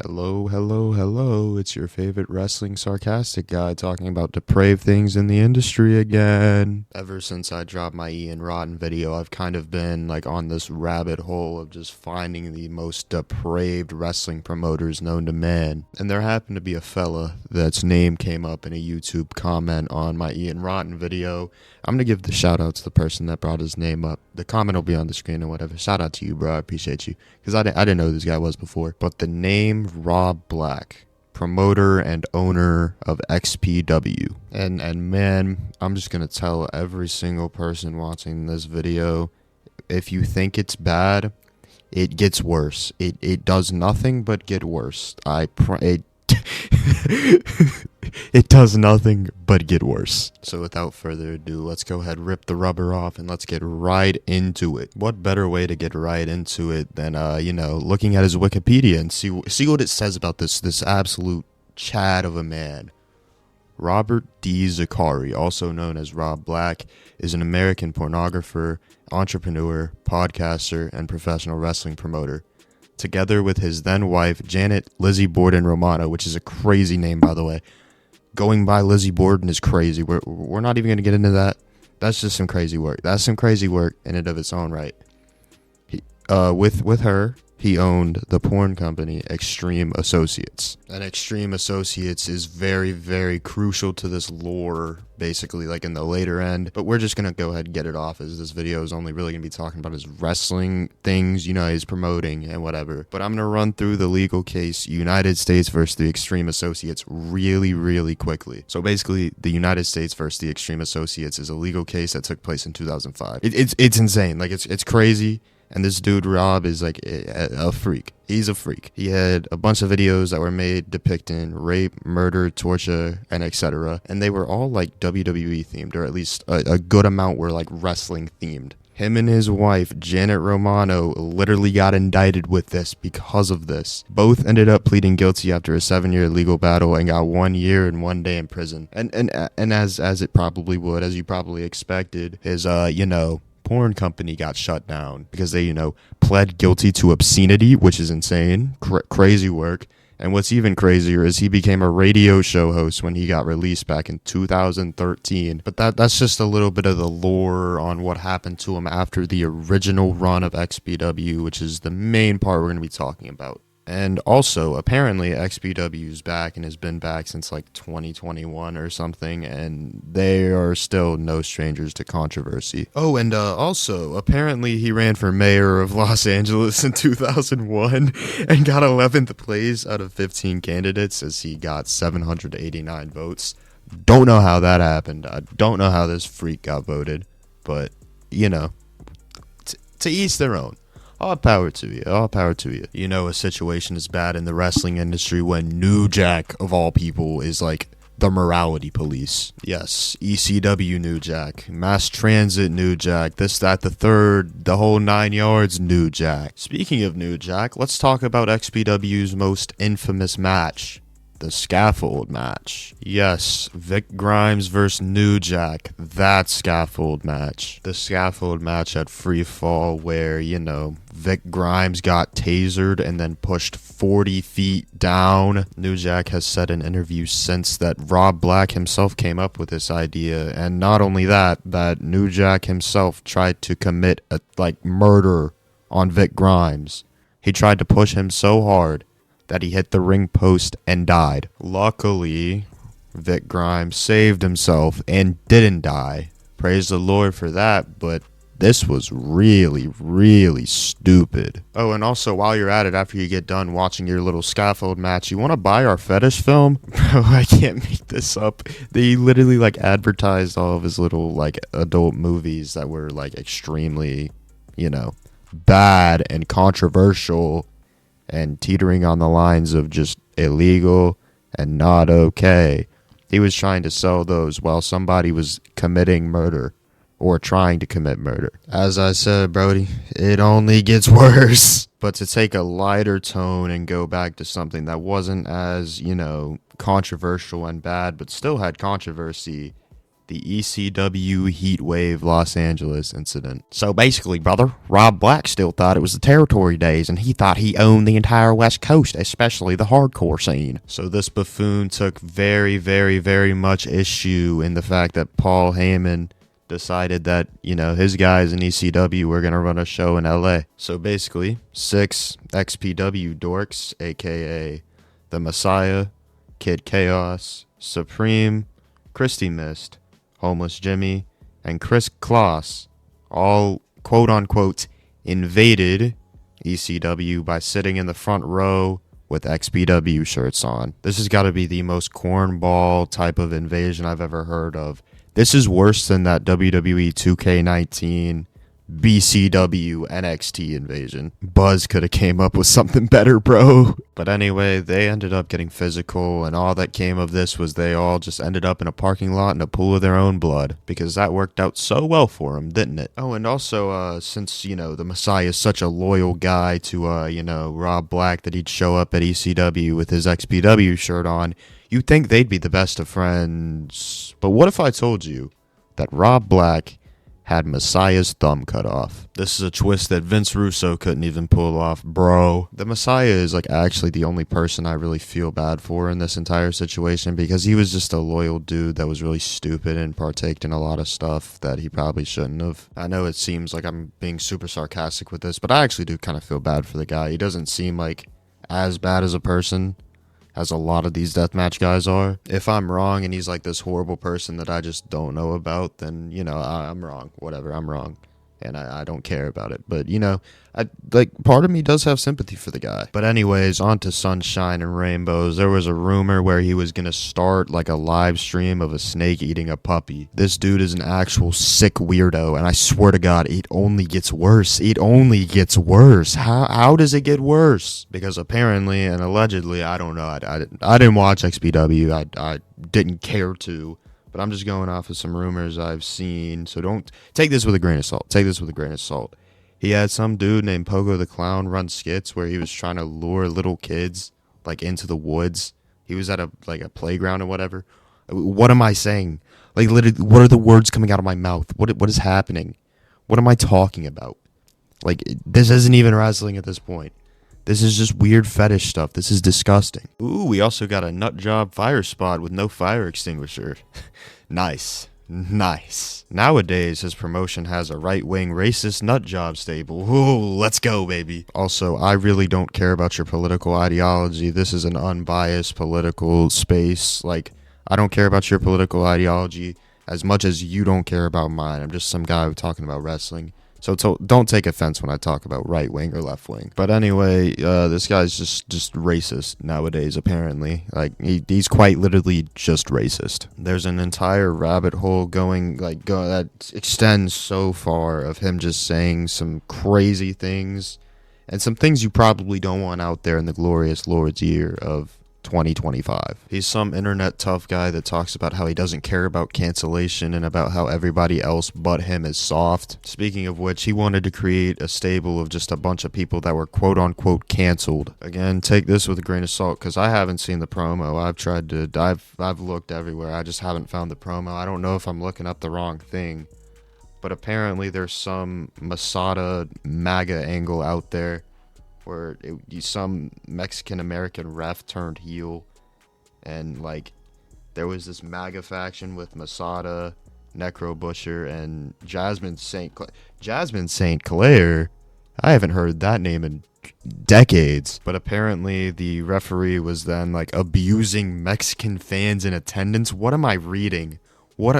Hello, hello, hello. It's your favorite wrestling sarcastic guy talking about depraved things in the industry again. Ever since I dropped my Ian Rotten video, I've kind of been like on this rabbit hole of just finding the most depraved wrestling promoters known to man. And there happened to be a fella that's name came up in a YouTube comment on my Ian Rotten video. I'm going to give the shout out to the person that brought his name up. The comment will be on the screen or whatever. Shout out to you, bro. I appreciate you. Because I didn't know who this guy was before. But the name Rob Black, promoter and owner of XPW. And man, I'm just going to tell every single person watching this video, if you think it's bad, it gets worse. It does nothing but get worse. It does nothing but get worse. So without further ado, let's go ahead, rip the rubber off, and let's get right into it. What better way to get right into it than, looking at his Wikipedia and see what it says about this absolute Chad of a man. Robert D. Zakari, also known as Rob Black, is an American pornographer, entrepreneur, podcaster, and professional wrestling promoter. Together with his then wife, Janet Lizzie Borden Romano, which is a crazy name, by the way. Going by Lizzie Borden is crazy. We're not even going to get into that. That's just some crazy work. That's some crazy work in and of its own right. With her, he owned the porn company Extreme Associates. And Extreme Associates is very, very crucial to this lore, basically, like in the later end. But we're just going to go ahead and get it off, as this video is only really going to be talking about his wrestling things, he's promoting and whatever. But I'm going to run through the legal case, United States versus the Extreme Associates, really, really quickly. So basically, the United States versus the Extreme Associates is a legal case that took place in 2005. It's insane. Like, it's crazy. And this dude, Rob, is like a freak. He's a freak. He had a bunch of videos that were made depicting rape, murder, torture, and etc. And they were all like WWE themed, or at least a good amount were like wrestling themed. Him and his wife, Janet Romano, literally got indicted with this because of this. Both ended up pleading guilty after a 7-year legal battle and got 1 year and 1 day in prison. And as it probably would, as you probably expected, his porn company got shut down because they, pled guilty to obscenity, which is insane, crazy work. And what's even crazier is he became a radio show host when he got released back in 2013. But that's just a little bit of the lore on what happened to him after the original run of XPW, which is the main part we're going to be talking about. And also, apparently, XPW is back and has been back since like 2021 or something, and they are still no strangers to controversy. Oh, and also, apparently he ran for mayor of Los Angeles in 2001 and got 11th place out of 15 candidates as he got 789 votes. Don't know how that happened. I don't know how this freak got voted, but, to each their own. All power to you. All power to you. A situation is bad in the wrestling industry when New Jack, of all people, is like the morality police. Yes, ECW New Jack, Mass Transit New Jack, this, that, the third, the whole 9 yards New Jack. Speaking of New Jack, let's talk about XPW's most infamous match. The Scaffold Match. Yes, Vic Grimes versus New Jack. That Scaffold Match. The Scaffold Match at Free Fall where, Vic Grimes got tasered and then pushed 40 feet down. New Jack has said in interviews since that Rob Black himself came up with this idea. And not only that New Jack himself tried to commit murder on Vic Grimes. He tried to push him so hard that he hit the ring post and died. Luckily, Vic Grimes saved himself and didn't die. Praise the Lord for that, but this was really, really stupid. Oh, and also, while you're at it, after you get done watching your little Scaffold Match, you want to buy our fetish film? Bro, I can't make this up. They literally, advertised all of his little, adult movies that were, extremely, bad and controversial and teetering on the lines of just illegal and not okay. He was trying to sell those while somebody was committing murder or trying to commit murder. As I said, Brody, it only gets worse. But to take a lighter tone and go back to something that wasn't as, controversial and bad, but still had controversy, the ECW Heatwave Los Angeles incident. So basically, brother, Rob Black still thought it was the territory days, and he thought he owned the entire West Coast, especially the hardcore scene. So this buffoon took very, very, very much issue in the fact that Paul Heyman decided that, his guys in ECW were going to run a show in LA. So basically, 6 XPW dorks, aka The Messiah, Kid Chaos, Supreme, Christy Mist, Homeless Jimmy, and Chris Kloss all quote-unquote invaded ECW by sitting in the front row with XPW shirts on. This has got to be the most cornball type of invasion I've ever heard of. This is worse than that WWE 2K19 BCW NXT invasion. Buzz could have came up with something better, bro. But anyway, they ended up getting physical, and all that came of this was they all just ended up in a parking lot in a pool of their own blood, because that worked out so well for them, didn't it? Oh, and also, since, the Messiah is such a loyal guy to, Rob Black, that he'd show up at ECW with his XPW shirt on, you'd think they'd be the best of friends. But what if I told you that Rob Black had Messiah's thumb cut off? This is a twist that Vince Russo couldn't even pull off, bro. The Messiah is actually the only person I really feel bad for in this entire situation, because he was just a loyal dude that was really stupid and partaked in a lot of stuff that he probably shouldn't have. I know it seems like I'm being super sarcastic with this, but I actually do kind of feel bad for the guy. He doesn't seem like as bad as a person as a lot of these deathmatch guys are. If I'm wrong and he's this horrible person that I just don't know about, then, I'm wrong. Whatever, I'm wrong. And I don't care about it. But, part of me does have sympathy for the guy. But anyways, on to sunshine and rainbows. There was a rumor where he was going to start a live stream of a snake eating a puppy. This dude is an actual sick weirdo, and I swear to God, it only gets worse. It only gets worse. How does it get worse? Because apparently and allegedly, I don't know. I didn't watch XPW. I didn't care to. But I'm just going off of some rumors I've seen, so don't take this with a grain of salt. Take this with a grain of salt. He had some dude named Pogo the Clown run skits where he was trying to lure little kids into the woods. He was at a playground or whatever. What am I saying? Literally, what are the words coming out of my mouth? What is happening? What am I talking about? This isn't even wrestling at this point. This is just weird fetish stuff. This is disgusting. Ooh, we also got a nut job fire spot with no fire extinguisher. Nice. Nice. Nowadays, his promotion has a right-wing racist nut job stable. Ooh, let's go, baby. Also, I really don't care about your political ideology. This is an unbiased political space. I don't care about your political ideology as much as you don't care about mine. I'm just some guy talking about wrestling. So don't take offense when I talk about right wing or left wing. But anyway, this guy's just racist nowadays, apparently. He's quite literally just racist. There's an entire rabbit hole going that extends so far of him just saying some crazy things and some things you probably don't want out there in the glorious Lord's year of 2025. He's some internet tough guy that talks about how he doesn't care about cancellation and about how everybody else but him is soft. Speaking of which, he wanted to create a stable of just a bunch of people that were quote-unquote canceled. Again, take this with a grain of salt, because I haven't seen the promo. I've looked everywhere. I just haven't found the promo. I don't know if I'm looking up the wrong thing, but apparently there's some Masada MAGA angle out there where some Mexican-American ref turned heel, and there was this MAGA faction with Masada, Necro Butcher, and Jasmine St. Clair. I haven't heard that name in decades. But apparently the referee was then abusing Mexican fans in attendance. What am I reading? What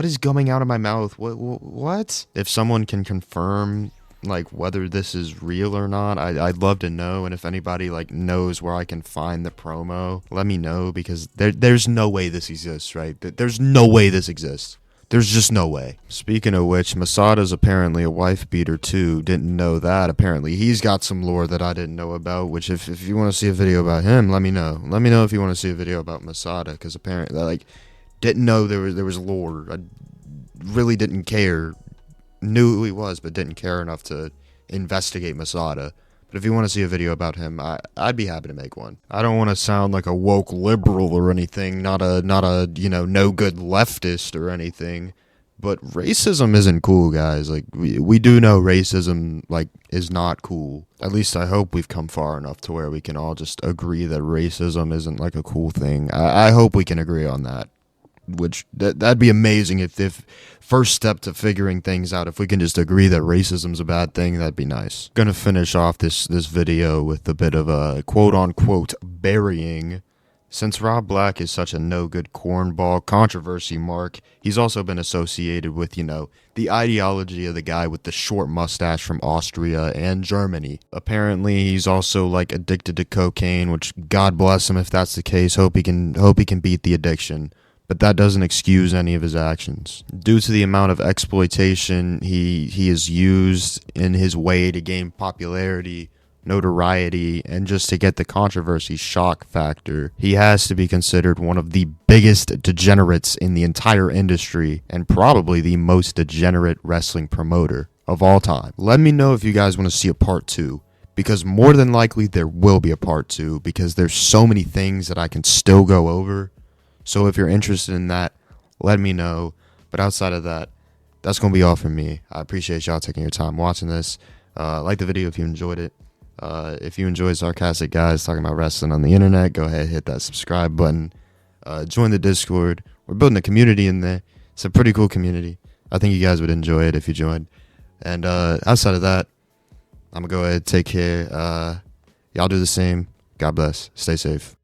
is coming out of my mouth? What? If someone can confirm whether this is real or not, I'd love to know. And if anybody knows where I can find the promo, let me know, because there's no way this exists, right? There's no way this exists. There's just no way. Speaking of which, Masada's apparently a wife beater too. Didn't know that. Apparently he's got some lore that I didn't know about, which if you want to see a video about him, let me know. Let me know if you want to see a video about Masada, because apparently didn't know there was lore. I really didn't care. Knew who he was, but didn't care enough to investigate Masada. But if you want to see a video about him, I'd be happy to make one. I don't want to sound like a woke liberal or anything, not a no good leftist or anything. But racism isn't cool, guys. Like, we do know racism, like, is not cool. At least I hope we've come far enough to where we can all just agree that racism isn't, like, a cool thing. I hope we can agree on that. Which, that'd be amazing if first step to figuring things out, if we can just agree that racism's a bad thing, that'd be nice. Gonna finish off this video with a bit of a quote-unquote burying. Since Rob Black is such a no-good cornball controversy mark, he's also been associated with, the ideology of the guy with the short mustache from Austria and Germany. Apparently, he's also, like, addicted to cocaine, which, God bless him if that's the case. Hope he can beat the addiction. But that doesn't excuse any of his actions. Due to the amount of exploitation he has used in his way to gain popularity, notoriety, and just to get the controversy shock factor, he has to be considered one of the biggest degenerates in the entire industry and probably the most degenerate wrestling promoter of all time. Let me know if you guys want to see a part 2, because more than likely there will be a part 2, because there's so many things that I can still go over. So if you're interested in that, let me know. But outside of that, that's going to be all from me. I appreciate y'all taking your time watching this. Like the video if you enjoyed it. If you enjoy sarcastic guys talking about wrestling on the internet, go ahead, hit that subscribe button. Join the Discord. We're building a community in there. It's a pretty cool community. I think you guys would enjoy it if you joined. And outside of that, I'm going to go ahead, take care. Y'all do the same. God bless. Stay safe.